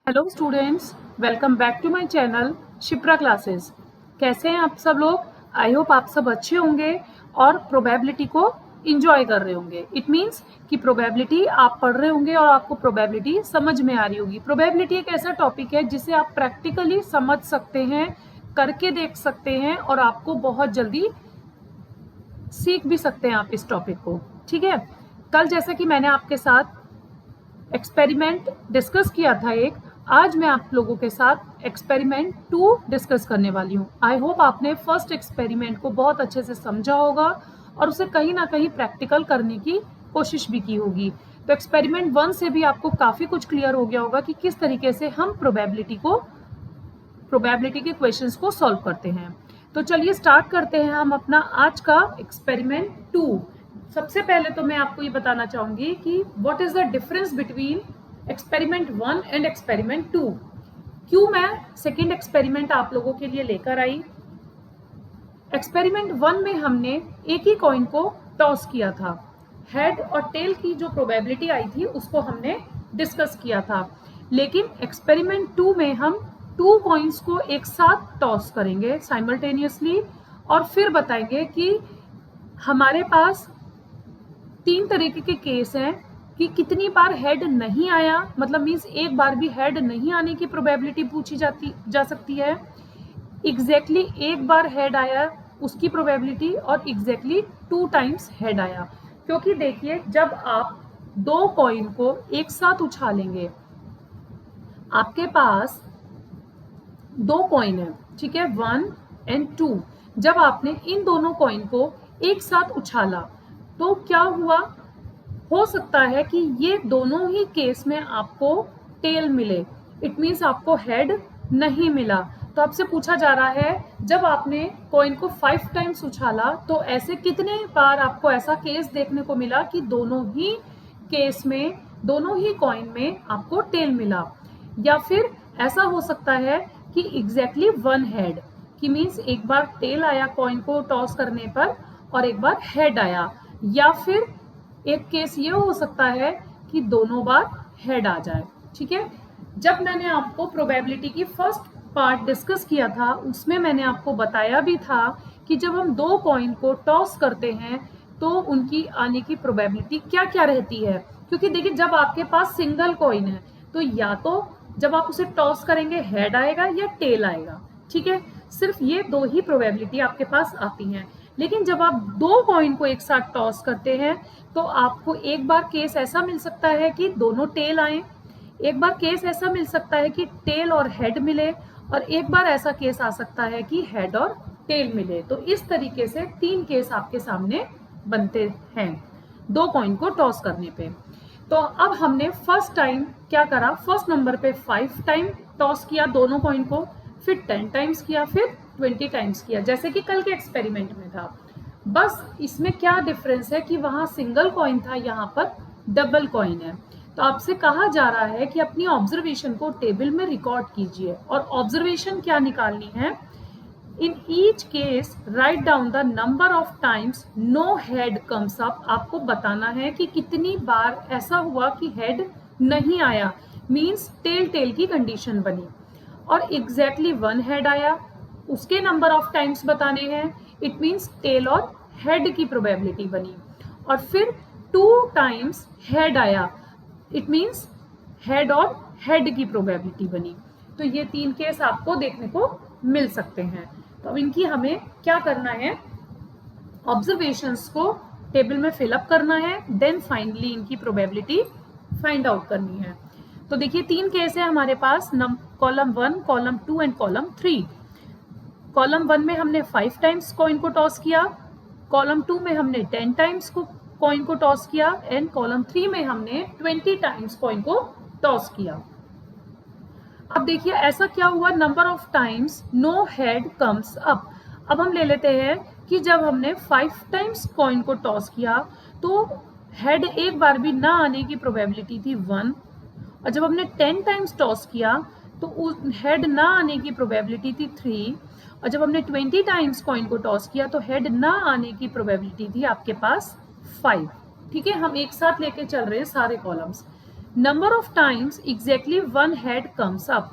Hello students, welcome back to my channel Shipra classes. कैसे हैं आप सब लोग? आई होप आप सब अच्छे होंगे और प्रोबेबिलिटी को इंजॉय कर रहे होंगे। इट मीन्स कि प्रोबेबिलिटी आप पढ़ रहे होंगे और आपको प्रोबेबिलिटी समझ में आ रही होगी। प्रोबेबिलिटी एक ऐसा टॉपिक है जिसे आप प्रैक्टिकली समझ सकते हैं, करके देख सकते हैं और आपको बहुत जल्दी सीख भी सकते हैं आप इस टॉपिक को। ठीक है, कल जैसा कि मैंने आपके साथ एक्सपेरिमेंट डिस्कस किया था एक, आज मैं आप लोगों के साथ एक्सपेरिमेंट 2 डिस्कस करने वाली हूँ। आई होप आपने फर्स्ट एक्सपेरिमेंट को बहुत अच्छे से समझा होगा और उसे कहीं ना कहीं प्रैक्टिकल करने की कोशिश भी की होगी। तो एक्सपेरिमेंट 1 से भी आपको काफ़ी कुछ क्लियर हो गया होगा कि किस तरीके से हम प्रोबेबिलिटी के क्वेश्चंस को सॉल्व करते हैं। तो चलिए स्टार्ट करते हैं हम अपना आज का एक्सपेरिमेंट 2। सबसे पहले तो मैं आपको ये बताना चाहूंगी कि what is the difference between experiment 1 and experiment 2। क्यों मैं सेकेंड एक्सपेरिमेंट आप लोगों के लिए लेकर आई। एक्सपेरिमेंट 1 में हमने एक ही कॉइन को टॉस किया था। हेड और टेल की जो प्रोबेबिलिटी आई थी उसको हमने डिस्कस किया था। लेकिन एक्सपेरिमेंट 2 में हम 2 कॉइन्स को एक साथ टॉस करेंगे साइमल्टेनियसली और फिर बताएंगे कि हमारे पास 3 तरीके के केस हैं कि कितनी बार हेड नहीं आया, मतलब मीन्स एक बार भी हेड नहीं आने की प्रोबेबिलिटी पूछी जा सकती है। एग्जैक्टली एक बार हेड आया उसकी प्रोबेबिलिटी और एग्जैक्टली 2 टाइम्स हेड आया। क्योंकि देखिए, जब आप 2 कॉइन को एक साथ उछालेंगे, आपके पास 2 कॉइन है, ठीक है, 1 एंड 2। जब आपने इन दोनों कॉइन को एक साथ उछाला तो क्या हुआ, हो सकता है कि ये दोनों ही केस में आपको टेल मिले। इट मीन्स आपको हेड नहीं मिला। तो आपसे पूछा जा रहा है, जब आपने कॉइन को 5 टाइम्स उछाला तो ऐसे कितने बार आपको ऐसा केस देखने को मिला कि दोनों ही केस में, दोनों ही कॉइन में आपको टेल मिला। या फिर ऐसा हो सकता है कि एग्जैक्टली 1 हेड की मीन्स एक बार टेल आया कॉइन को टॉस करने पर और एक बार हेड आया। या फिर एक केस ये हो सकता है कि दोनों बार हेड आ जाए। ठीक है, जब मैंने आपको प्रोबेबिलिटी की फर्स्ट पार्ट डिस्कस किया था उसमें मैंने आपको बताया भी था कि जब हम 2 कॉइन को टॉस करते हैं तो उनकी आने की प्रोबेबिलिटी क्या क्या रहती है। क्योंकि देखिए, जब आपके पास सिंगल कॉइन है तो या तो जब आप उसे टॉस करेंगे हेड आएगा या टेल आएगा। ठीक है, सिर्फ ये 2 ही प्रोबेबिलिटी आपके पास आती हैं। लेकिन जब आप 2 कॉइन को एक साथ टॉस करते हैं तो आपको एक बार केस ऐसा मिल सकता है कि दोनों टेल आए, एक बार केस ऐसा मिल सकता है कि टेल और हेड मिले और एक बार ऐसा केस आ सकता है कि हेड और टेल मिले। तो इस तरीके से 3 केस आपके सामने बनते हैं 2 कॉइन को टॉस करने पे। तो अब हमने फर्स्ट टाइम क्या करा, फर्स्ट नंबर पे 5 टाइम टॉस किया दोनों कॉइन को, फिर 10 टाइम्स किया, फिर 20 टाइम्स किया, जैसे कि कल के एक्सपेरिमेंट में था। बस इसमें क्या डिफरेंस है कि वहां सिंगल कॉइन था, यहाँ पर डबल कॉइन है। तो आपसे कहा जा रहा है कि अपनी ऑब्जर्वेशन को टेबल में रिकॉर्ड कीजिए और ऑब्जर्वेशन क्या निकालनी है। In each case write down the number of times no head comes up. आपको बताना है कि कितनी बार ऐसा हुआ कि हेड नहीं आया, मीन्स टेल टेल की कंडीशन बनी, और एग्जैक्टली 1 हेड आया, उसके नंबर ऑफ टाइम्स बताने हैं। इट मीन्स टेल और हेड की प्रोबेबिलिटी बनी। और फिर 2 टाइम्स हेड आया, इट मीन्स हेड और हेड की प्रोबेबिलिटी बनी। तो ये 3 केस आपको देखने को मिल सकते हैं। तो अब इनकी हमें क्या करना है, ऑब्जर्वेशंस को टेबल में फिलअप करना है, देन फाइनली इनकी प्रोबेबिलिटी फाइंड आउट करनी है। तो देखिए 3 केस है हमारे पास, column 1, column 2 and column 3। Column 1 में हमने 5 टाइम्स कॉइन को टॉस किया, कॉलम 2 में हमने 10 टाइम्स को कॉइन को टॉस किया एंड कॉलम 3 में हमने 20 टाइम्स कॉइन को टॉस किया। अब देखिए ऐसा क्या हुआ, number of times no head comes up. अब हम ले लेते हैं कि जब हमने 5 टाइम्स कॉइन को टॉस किया तो हेड एक बार भी ना आने की प्रोबेबिलिटी थी 1, और जब हमने 10 टाइम्स टॉस किया तो उस हेड ना आने की प्रोबेबिलिटी थी 3, और जब हमने 20 टाइम्स कॉइन को टॉस किया तो हेड ना आने की प्रोबेबिलिटी थी आपके पास 5। ठीक है, हम एक साथ लेके चल रहे हैं सारे columns. Number of times exactly one head comes up,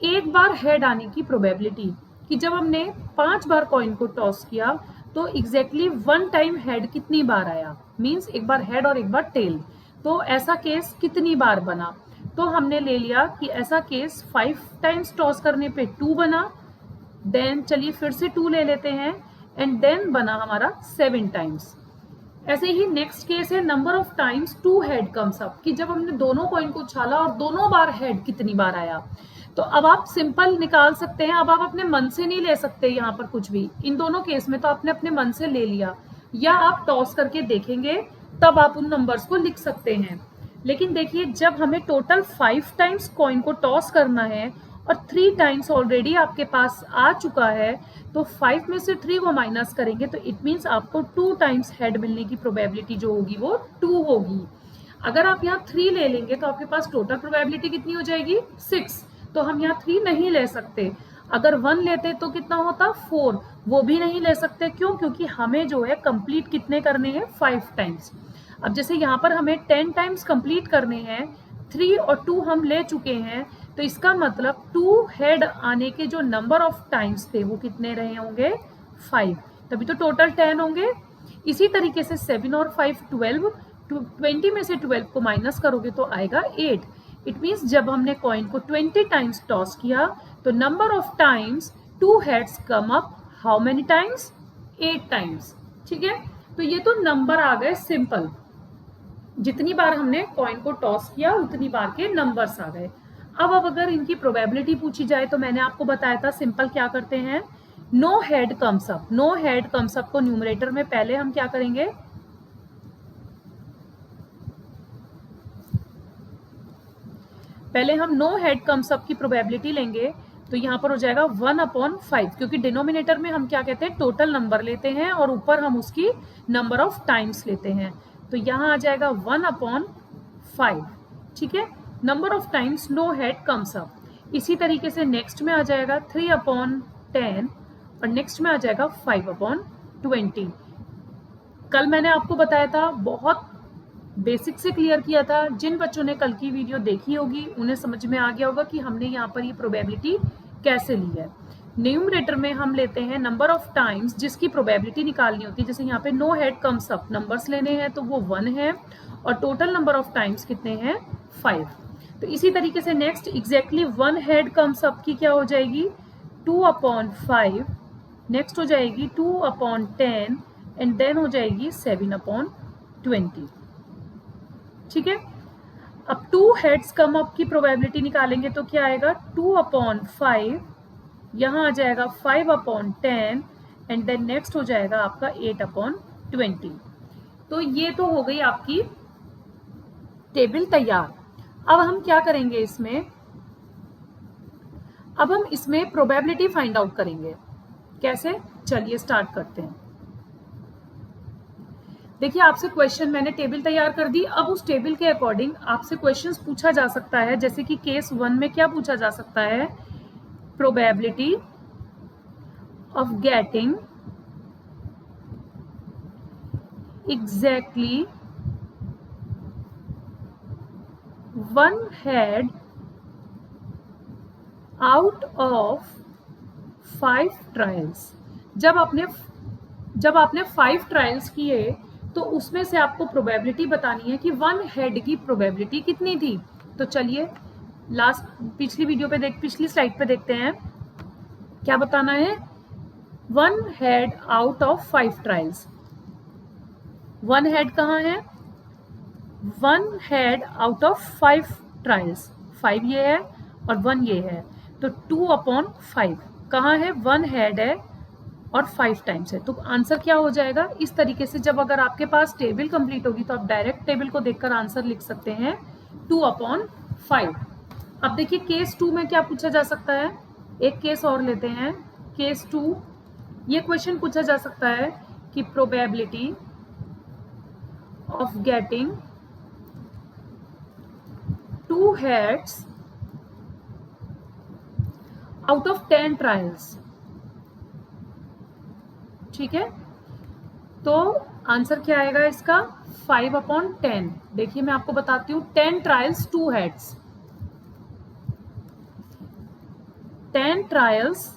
एक बार हेड आने की प्रोबेबिलिटी, कि जब हमने 5 बार कॉइन को टॉस किया तो एग्जैक्टली वन टाइम हेड कितनी बार आया, मींस एक बार हेड और एक बार टेल, तो ऐसा केस कितनी बार बना। तो हमने ले लिया कि ऐसा केस 5 टाइम्स टॉस करने पे 2 बना, देन चलिए फिर से 2 ले लेते हैं, एंड देन बना हमारा 7 टाइम्स। ऐसे ही नेक्स्ट केस है number of times 2 head comes up, कि जब हमने दोनों कॉइन को उछाला और दोनों बार हेड कितनी बार आया। तो अब आप सिंपल निकाल सकते हैं, अब आप अपने मन से नहीं ले सकते यहाँ पर कुछ भी, इन दोनों केस में तो आपने अपने मन से ले लिया, या आप टॉस करके देखेंगे तब आप उन नंबर्स को लिख सकते हैं। लेकिन देखिए जब हमें टोटल 5 टाइम्स कॉइन को टॉस करना है और 3 टाइम्स ऑलरेडी आपके पास आ चुका है, तो 5 में से 3 को माइनस करेंगे तो इट मीन्स आपको 2 टाइम्स हेड मिलने की प्रोबेबिलिटी जो होगी वो 2 होगी। अगर आप यहाँ 3 ले लेंगे तो आपके पास टोटल प्रोबेबिलिटी कितनी हो जाएगी 6, तो हम यहाँ 3 नहीं ले सकते। अगर 1 लेते तो कितना होता 4, वो भी नहीं ले सकते। क्यों? क्योंकि हमें जो है कंप्लीट कितने करने हैं 5 टाइम्स। अब जैसे यहाँ पर हमें 10 टाइम्स कंप्लीट करने हैं, 3 और 2 हम ले चुके हैं, तो इसका मतलब 2 हेड आने के जो नंबर ऑफ टाइम्स थे वो कितने रहे होंगे 5, तभी तो टोटल 10 होंगे। इसी तरीके से 7 और 5 12, 20 में से 12 को माइनस करोगे तो आएगा 8। इट मीन्स जब हमने कॉइन को 20 टाइम्स टॉस किया तो number of times 2 heads come up, how many times 8 times. ठीक है, तो ये तो नंबर आ गए सिंपल, जितनी बार हमने कॉइन को टॉस किया उतनी बार के नंबर्स आ गए। अब अगर इनकी प्रोबेबिलिटी पूछी जाए तो मैंने आपको बताया था सिंपल क्या करते हैं, no head comes up. No head comes up को न्यूमरेटर में पहले हम क्या करेंगे, पहले हम नो हेड कम्स अप की प्रोबेबिलिटी लेंगे, तो यहाँ पर हो जाएगा 1/5, क्योंकि डिनोमिनेटर में हम क्या कहते हैं टोटल नंबर लेते हैं और ऊपर हम उसकी नंबर ऑफ टाइम्स लेते हैं, तो यहाँ आ जाएगा 1/5। ठीक है, number of times no head comes up. इसी तरीके से नेक्स्ट में आ जाएगा 3/10 और नेक्स्ट में आ जाएगा 5/20। कल मैंने आपको बताया था, बहुत बेसिक से क्लियर किया था, जिन बच्चों ने कल की वीडियो देखी होगी उन्हें समझ में आ गया होगा कि हमने यहाँ पर ये प्रोबेबिलिटी कैसे ली है। न्यूमरेटर में हम लेते हैं नंबर ऑफ टाइम्स जिसकी प्रोबेबिलिटी निकालनी होती है, जैसे यहाँ पे no head comes up numbers लेने हैं तो वो 1 है और टोटल नंबर ऑफ टाइम्स कितने हैं 5। तो इसी तरीके से next exactly 1 head comes up की क्या हो जाएगी 2/5, नेक्स्ट हो जाएगी 2/10 एंड देन हो जाएगी 7/20। ठीक है, अब 2 हेड्स कम अप की प्रोबेबिलिटी निकालेंगे तो क्या आएगा 2/5, यहाँ आ जाएगा 5/10 एंड देन नेक्स्ट हो जाएगा आपका 8/20। तो ये तो हो गई आपकी टेबल तैयार। अब हम क्या करेंगे इसमें, अब हम इसमें प्रोबेबिलिटी फाइंड आउट करेंगे। कैसे, चलिए स्टार्ट करते हैं। देखिए आपसे क्वेश्चन, मैंने टेबल तैयार कर दी, अब उस टेबल के अकॉर्डिंग आपसे क्वेश्चंस पूछा जा सकता है। जैसे कि केस 1 में क्या पूछा जा सकता है, probability of getting exactly 1 head out of 5 trials. जब आपने 5 ट्रायल्स किए तो उसमें से आपको प्रोबेबिलिटी बतानी है कि 1 हेड की प्रोबेबिलिटी कितनी थी। तो चलिए पिछली स्लाइड पे देखते हैं क्या बताना है। 1 head out of 5 trials, 1 head कहाँ है, 1 हेड आउट ऑफ 5 ट्रायल्स, 5 ये है और 1 ये है, तो 2/5 कहाँ है, 1 हेड है और 5 टाइम्स है। तो आंसर क्या हो जाएगा, इस तरीके से जब अगर आपके पास टेबल कंप्लीट होगी तो आप डायरेक्ट टेबल को देखकर आंसर लिख सकते हैं 2/5। अब देखिए केस 2 में क्या पूछा जा सकता है, एक केस और लेते हैं। केस 2, ये क्वेश्चन पूछा जा सकता है कि probability of getting 2 heads out of 10 trials. ठीक है, तो आंसर क्या आएगा इसका 5/10। देखिए मैं आपको बताती हूँ 10 trials 2 heads, 10 trials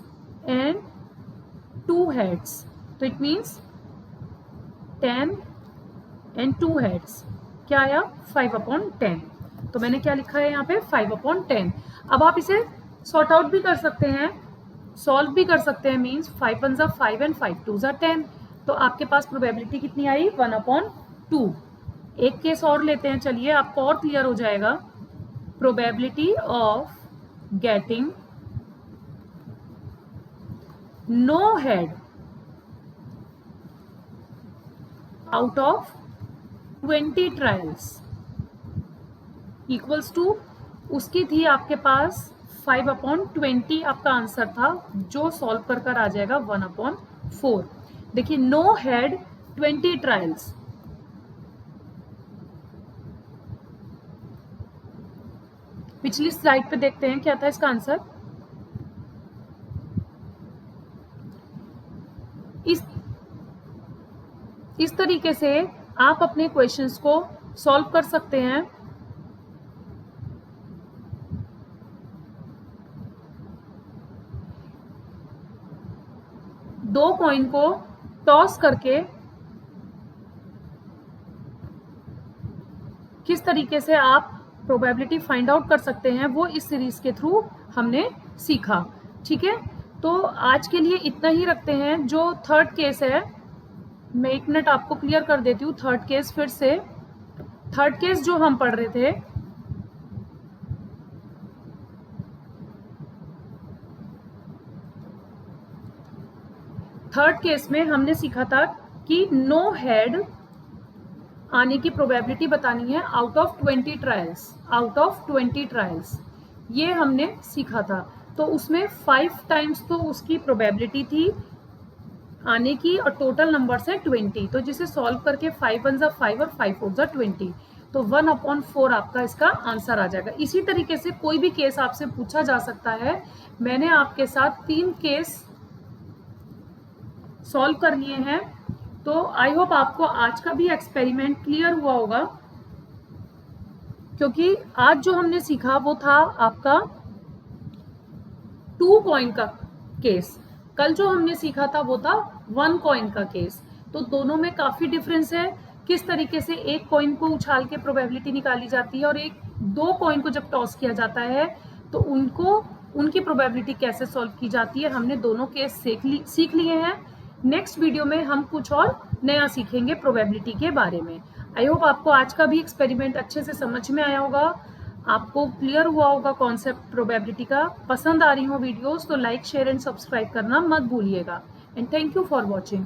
and 2 heads, तो इट मीन्स 10 एंड 2 हेड्स क्या आया 5/10। तो मैंने क्या लिखा है यहाँ पे 5/10। अब आप इसे सॉर्ट आउट भी कर सकते हैं, सॉल्व भी कर सकते हैं, मीन्स 5 1 5 एंड 5 2 10। तो आपके पास प्रोबेबिलिटी कितनी आई 1/2। एक केस और लेते हैं, चलिए आपको और क्लियर हो जाएगा। Probability of getting no head out of 20 trials equals to, उसकी थी आपके पास 5/20 आपका आंसर था, जो सॉल्व कर कर आ जाएगा 1/4। देखिए नो हेड 20 ट्रायल्स, पिछली स्लाइड पे देखते हैं क्या था इसका आंसर। इस तरीके से आप अपने क्वेश्चंस को सॉल्व कर सकते हैं। दो कॉइन को टॉस करके किस तरीके से आप प्रोबेबिलिटी फाइंड आउट कर सकते हैं वो इस सीरीज के थ्रू हमने सीखा। ठीक है, तो आज के लिए इतना ही रखते हैं। जो थर्ड केस है, मैं 1 मिनट आपको क्लियर कर देती हूँ थर्ड केस फिर से। थर्ड केस जो हम पढ़ रहे थे, थर्ड केस में हमने सीखा था कि नो हेड आने की प्रोबेबिलिटी बतानी है out of 20 trials, out of 20 trials, ये हमने सीखा था। तो उसमें 5 टाइम्स तो उसकी प्रोबेबिलिटी थी आने की और टोटल नंबर्स है 20, तो जिसे सॉल्व करके 5 1 5 और 5 4 20, तो 1/4 आपका इसका आंसर आ जाएगा। इसी तरीके से कोई भी केस आपसे पूछा जा सकता है। मैंने आपके साथ 3 केस सॉल्व कर लिए हैं, तो आई होप आपको आज का भी एक्सपेरिमेंट क्लियर हुआ होगा, क्योंकि आज जो हमने सीखा वो था आपका 2 कॉइन का केस, कल जो हमने सीखा था वो था 1 कॉइन का केस। तो दोनों में काफी डिफरेंस है, किस तरीके से एक कॉइन को उछाल के प्रोबेबिलिटी निकाली जाती है और दो कॉइन को जब टॉस किया जाता है तो उनकी प्रोबेबिलिटी कैसे सॉल्व की जाती है, हमने दोनों केस सीख लिए हैं। नेक्स्ट वीडियो में हम कुछ और नया सीखेंगे प्रोबेबिलिटी के बारे में। आई होप आपको आज का भी एक्सपेरिमेंट अच्छे से समझ में आया होगा, आपको क्लियर हुआ होगा कॉन्सेप्ट प्रोबेबिलिटी का। पसंद आ रही हो वीडियोस तो लाइक शेयर एंड सब्सक्राइब करना मत भूलिएगा। And thank you for watching.